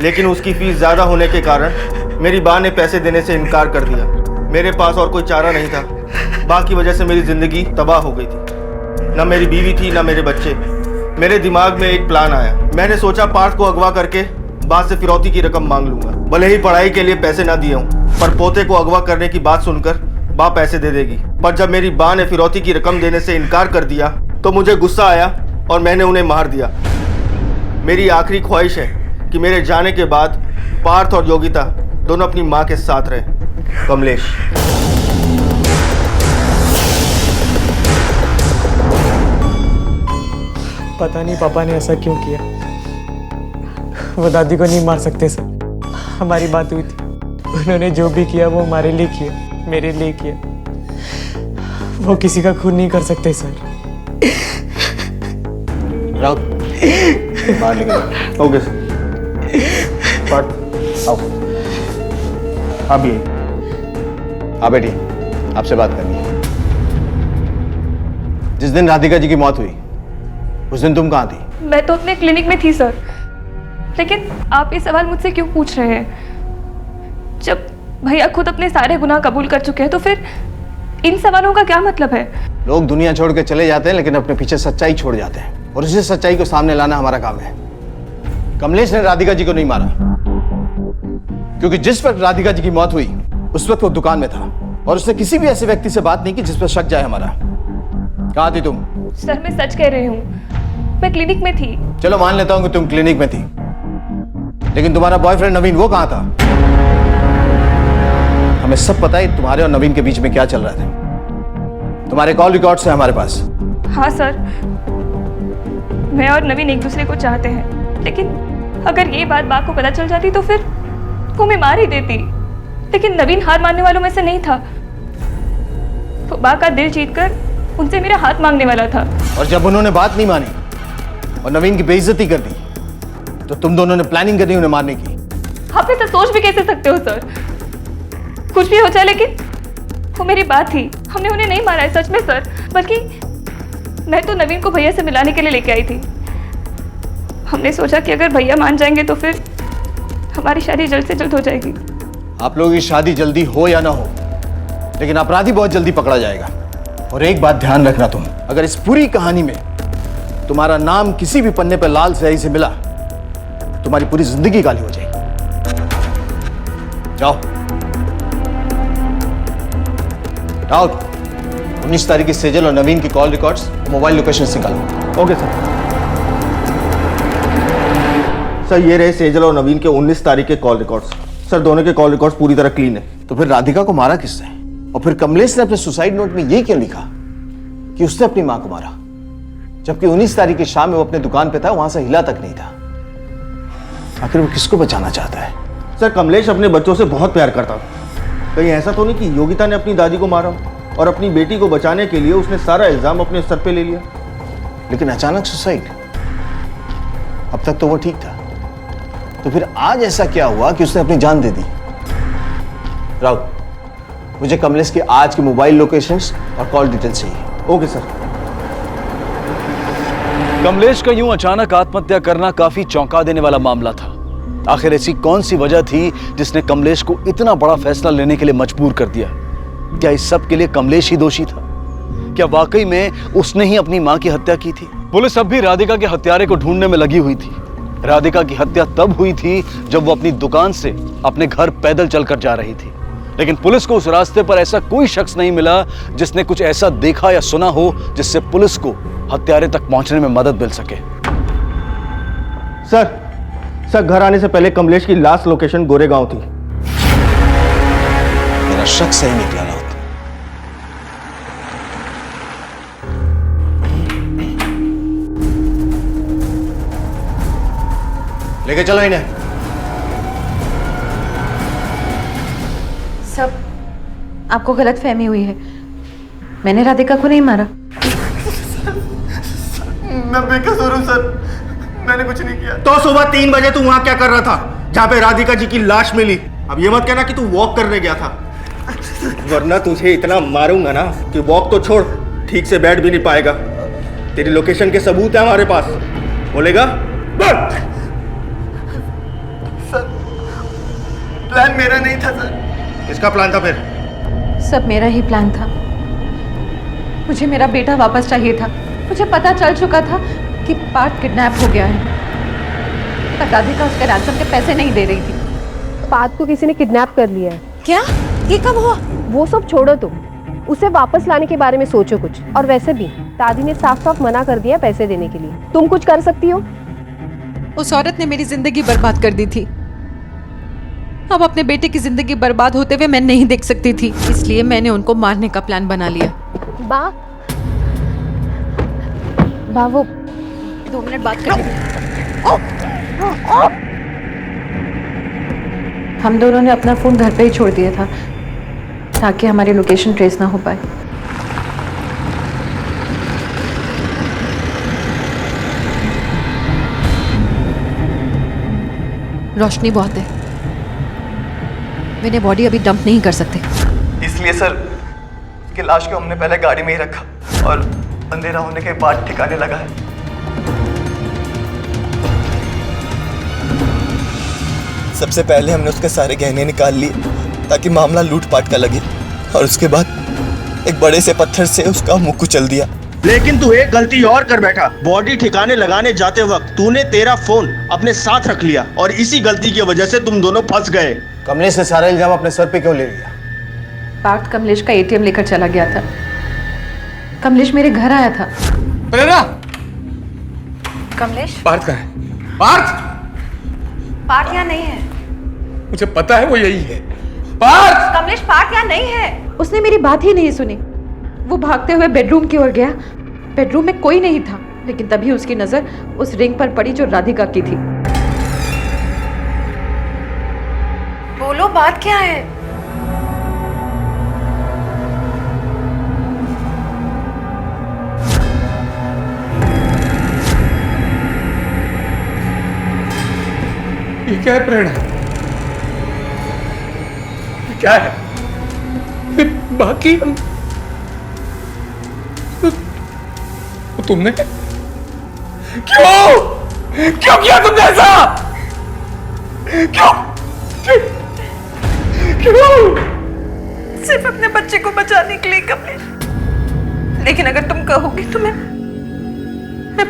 Speaker 2: लेकिन उसकी फीस ज़्यादा होने के कारण मेरी माँ ने पैसे देने से इनकार कर दिया। मेरे पास और कोई चारा नहीं था। माँ की वजह से मेरी ज़िंदगी तबाह हो गई थी। ना मेरी बीवी थी ना मेरे बच्चे। मेरे दिमाग में एक प्लान आया। मैंने सोचा पार्थ को अगवा करके बात से फिरौती की रकम मांग लूंगा। भले ही पढ़ाई के लिए पैसे ना दिए हों, पर पोते को अगवा करने की बात सुनकर माँ पैसे दे देगी। पर जब मेरी माँ ने फिरौती की रकम देने से इनकार कर दिया तो मुझे गुस्सा आया और मैंने उन्हें मार दिया। मेरी आखिरी ख्वाहिश है कि मेरे जाने के बाद पार्थ और योगिता दोनों अपनी माँ के साथ रहे। कमलेश।
Speaker 4: पता नहीं पापा ने ऐसा क्यों किया। वो दादी को नहीं मार सकते सर। हमारी बात हुई थी, उन्होंने जो भी किया वो हमारे लिए किया, मेरे लिए किया। वो किसी का खून नहीं कर सकते सर।
Speaker 3: राउत बाहर निकलो। Okay sir. पार्थ आओ। आप भी हाँ बेटी, आपसे बात करनी है। जिस दिन राधिका जी की मौत हुई उस दिन तुम कहाँ थी?
Speaker 10: मैं तो अपने क्लिनिक में थी सर, लेकिन आप ये सवाल मुझसे क्यों पूछ रहे हैं? जब भैया खुद अपने सारे गुनाह कबूल कर चुके हैं तो फिर इन सवालों का क्या मतलब है?
Speaker 3: लोग दुनिया छोड़ के चले जाते हैं लेकिन अपने पीछे सच्चाई छोड़ जाते हैं, और उसी सच्चाई को सामने लाना हमारा काम है। कमलेश ने राधिका जी को नहीं मारा, क्योंकि जिस वक्त राधिका जी की मौत हुई उस वक्त वो दुकान में था और उसने किसी भी ऐसे व्यक्ति से बात नहीं की जिस पर शक जाए हमारा। कहाँ थी तुम?
Speaker 10: सर मैं सच कह रही हूँ, मैं क्लिनिक में थी।
Speaker 3: चलो मान लेता हूँ कि तुम क्लिनिक में थी, लेकिन तुम्हारा बॉयफ्रेंड नवीन वो कहाँ था? हमें सब पता है तुम्हारे और नवीन के बीच में क्या चल रहा था। तुम्हारे कॉल रिकॉर्ड्स हैं हमारे पास।
Speaker 10: हाँ सर, मैं और नवीन एक दूसरे को चाहते हैं, लेकिन अगर ये बात बा को पता चल जाती तो फिर वो मैं मार ही देती। लेकिन नवीन हार मानने वालों में से नहीं था। वो बा का दिल जीतकर उनसे मेरा हाथ मांगने वाला था।
Speaker 3: और जब उन्होंने बात नहीं मानी और नवीन की बेइज्जती कर दी तो तुम दोनों ने प्लानिंग करी उन्हें मारने की।
Speaker 10: आप ऐसा सोच भी कैसे सकते हो सर? कुछ भी हो जाए, लेकिन वो मेरी बात थी। हमने उन्हें नहीं मारा है सच में सर, बल्कि मैं तो नवीन को भैया से मिलाने के लिए लेके आई थी। हमने सोचा कि अगर भैया मान जाएंगे तो फिर हमारी शादी जल्द से जल्द हो जाएगी।
Speaker 3: आप लोगों की शादी जल्दी हो या ना हो, लेकिन अपराधी बहुत जल्दी पकड़ा जाएगा। और एक बात ध्यान रखना तुम, अगर इस पूरी कहानी में तुम्हारा नाम किसी भी पन्ने पर लाल स्याही से मिला, तुम्हारी पूरी जिंदगी काली हो जाएगी। जाओ राउत, 19 तारीख की सेजल और नवीन की कॉल रिकॉर्ड्स, मोबाइल लोकेशन निकालो।
Speaker 2: Okay sir. सर ये रहे सेजल और नवीन के 19 तारीख के कॉल रिकॉर्ड्स। सर दोनों के कॉल रिकॉर्ड्स पूरी तरह क्लीन है।
Speaker 3: तो फिर राधिका को मारा किसने? और फिर कमलेश ने अपने सुसाइड नोट में ये क्यों लिखा कि उसने अपनी मां को मारा, जबकि 19 तारीख की शाम में वो अपने दुकान पे था, वहां से हिला तक नहीं था। आखिर वो किसको बचाना चाहता है?
Speaker 2: सर कमलेश अपने बच्चों से बहुत प्यार करता था। कहीं ऐसा तो नहीं कि योगिता ने अपनी दादी को मारा और अपनी बेटी को बचाने के लिए उसने सारा इल्जाम अपने सर पे ले लिया?
Speaker 3: लेकिन अचानक सुसाइड, अब तक तो वो ठीक था, तो फिर आज ऐसा क्या हुआ कि उसने अपनी जान दे दी? राउत, मुझे कमलेश के आज के मोबाइल लोकेशंस और कॉल डिटेल्स चाहिए।
Speaker 2: Okay sir.
Speaker 1: कमलेश का यूं अचानक आत्महत्या करना काफी चौंका देने वाला मामला था। आखिर ऐसी कौन सी वजह थी जिसने कमलेश को इतना बड़ा फैसला लेने के लिए मजबूर कर दिया? क्या इस सब के लिए कमलेश ही दोषी था? क्या वाकई में उसने ही अपनी मां की हत्या की थी? पुलिस अब भी राधिका के हत्यारे को ढूंढने में लगी हुई थी। राधिका की हत्या तब हुई थी जब वो अपनी दुकान से अपने घर पैदल चलकर जा रही थी, लेकिन पुलिस को उस रास्ते पर ऐसा कोई शख्स नहीं मिला जिसने कुछ ऐसा देखा या सुना हो जिससे पुलिस को हत्यारे तक पहुंचने में मदद मिल सके।
Speaker 2: सर घर आने से पहले कमलेश की लास्ट लोकेशन गोरेगांव थी।
Speaker 3: मेरा शक सही निकला राउत। लेके चलो इन्हें।
Speaker 14: सब आपको गलत फहमी हुई है, मैंने राधिका को नहीं मारा।
Speaker 20: मैं बेकसूर हूं सर, मैंने कुछ नहीं किया।
Speaker 2: तो सुबह 3 बजे तू वहां क्या कर रहा था जहां पे राधिका जी की लाश मिली? अब ये मत कहना कि तू वॉक करने गया था, वरना तुझे इतना मारूंगा ना कि वॉक तो छोड़, ठीक से बैठ भी नहीं पाएगा। तेरी लोकेशन के सबूत है हमारे पास, बोलेगा? बोल।
Speaker 20: सर प्लान मेरा नहीं था सर।
Speaker 2: किसका प्लान था फिर?
Speaker 14: सब मेरा ही प्लान था। मुझे मेरा बेटा वापस चाहिए था। मुझे पता चल चुका था कि पार्थ किडनैप हो गया है, पर राधिका उसके रैंसम के पैसे नहीं दे रही थी।
Speaker 5: पार्थ को किसी ने किडनैप कर लिया है।
Speaker 14: क्या? ये कब हुआ?
Speaker 5: वो सब छोड़ो तुम, उसे वापस लाने के बारे में सोचो कुछ। और वैसे भी दादी ने साफ साफ मना कर दिया पैसे देने के लिए। तुम कुछ कर सकती हो?
Speaker 14: उस औरत ने मेरी जिंदगी बर्बाद कर दी थी। अब अपने बेटे की जिंदगी बर्बाद होते हुए मैं नहीं देख सकती थी, इसलिए मैंने उनको मारने का प्लान बना लिया।
Speaker 5: बा वो
Speaker 14: 2 मिनट बात कर। हम दोनों ने अपना फोन घर पे ही छोड़ दिया था ताकि हमारी लोकेशन ट्रेस ना हो पाए। रोशनी बहुत है, मैंने बॉडी अभी डंप नहीं कर सकते।
Speaker 20: इसलिए सर उसकी लाश को हमने पहले गाड़ी में ही रखा और अंधेरा होने के बाद ठिकाने लगा है। सबसे पहले हमने उसके सारे गहने निकाल लिए ताकि मामला लूटपाट का लगे, और उसके बाद एक बड़े से पत्थर से उसका मुंह कुचल दिया।
Speaker 2: लेकिन तू एक गलती और कर बैठा। बॉडी ठिकाने लगाने जाते वक्त तूने तेरा फोन अपने साथ रख लिया और इसी गलती की वजह से तुम दोनों फंस गए।
Speaker 3: कमलेश ने सारा इल्जाम अपने सर पे क्यों ले लिया?
Speaker 14: पार्थ कमलेश का एटीएम लेकर चला गया था। कमलेश मेरे घर आया था।
Speaker 6: प्रेरणा,
Speaker 14: कमलेश?
Speaker 6: पार्थ कहाँ है? पार्थ?
Speaker 14: पार्थ यहाँ नहीं है।
Speaker 6: मुझे पता है वो यही है। पार्थ!
Speaker 14: कमलेश पार्थ यहाँ नहीं है। उसने मेरी बात ही नहीं सुनी। वो भागते हुए बेडरूम की ओर गया। बेडरूम में कोई नहीं था, लेकिन तभी उसकी नजर उस रिंग पर पड़ी जो राधिका की थी। बोलो बात क्या है?
Speaker 6: ये क्या है प्रेरणा? ये क्या है? बाकी हम तुमने क्यों किया तुमने ऐसा? क्यों?
Speaker 14: सिर्फ अपने बच्चे को बचाने के लिए कमलेश। लेकिन अगर तुम कहोगी तो मैं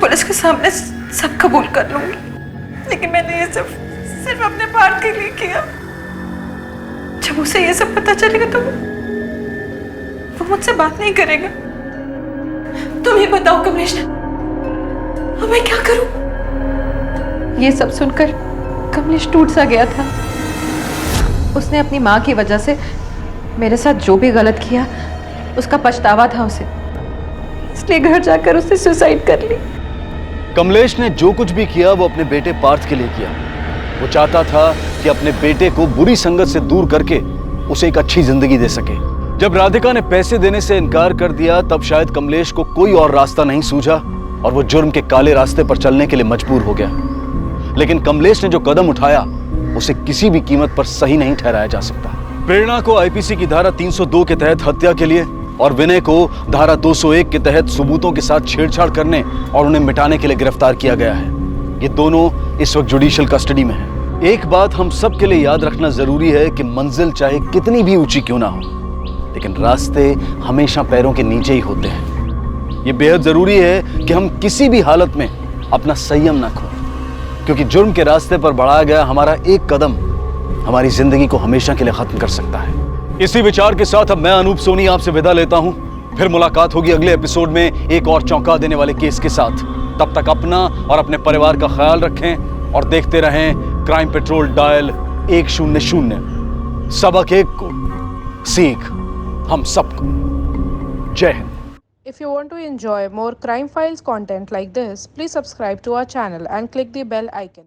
Speaker 14: पुलिस के सामने सब कबूल कर लूंगी। लेकिन मैंने ये सिर्फ अपने पार्थ के लिए किया। जब उसे ये सब पता चलेगा तो वो मुझसे बात नहीं करेगा। तुम ही बताओ कमलेश, अब मैं क्या करूं? ये सब सुनकर कमलेश टूट सा गया था। उसने अपनी माँ की वजह से मेरे साथ जो भी गलत किया उसका पछतावा था उसे। इस इसलिए घर जाकर उसने सुसाइड कर ली।
Speaker 1: कमलेश ने जो कुछ भी किया वो अपने बेटे पार्थ के लिए किया। वो चाहता था कि अपने बेटे को बुरी संगत से दूर करके उसे एक अच्छी जिंदगी दे सके। जब राधिका ने पैसे देने से इनकार कर दिया तब शायद कमलेश को कोई और रास्ता नहीं सूझा और वो जुर्म के काले रास्ते पर चलने के लिए मजबूर हो गया। लेकिन कमलेश ने जो कदम उठाया उसे किसी भी कीमत पर सही नहीं ठहराया जा सकता। प्रेरणा को आईपीसी की धारा 302 के तहत हत्या के लिए और विनय को धारा 201 के तहत सबूतों के साथ छेड़छाड़ करने और उन्हें मिटाने के लिए गिरफ्तार किया गया है। ये दोनों इस वक्त जुडिशियल कस्टडी में हैं। एक बात हम सब के लिए याद रखना जरूरी है कि मंजिल चाहे कितनी भी ऊंची क्यों ना हो, लेकिन रास्ते हमेशा पैरों के नीचे ही होते हैं। ये बेहद जरूरी है कि हम किसी भी हालत में अपना संयम ना खोएं, क्योंकि जुर्म के रास्ते पर बढ़ाया गया हमारा एक कदम हमारी जिंदगी को हमेशा के लिए खत्म कर सकता है। इसी विचार के साथ अब मैं अनूप सोनी आपसे विदा लेता हूं। फिर मुलाकात होगी अगले एपिसोड में एक और चौंका देने वाले केस के साथ। तब तक अपना और अपने परिवार का ख्याल रखें और देखते रहें क्राइम पेट्रोल डायल 100। सबक एक को सीख हम सबको। जय Hind.
Speaker 9: If you want to enjoy more crime files content like this, please subscribe to our channel and click the bell icon.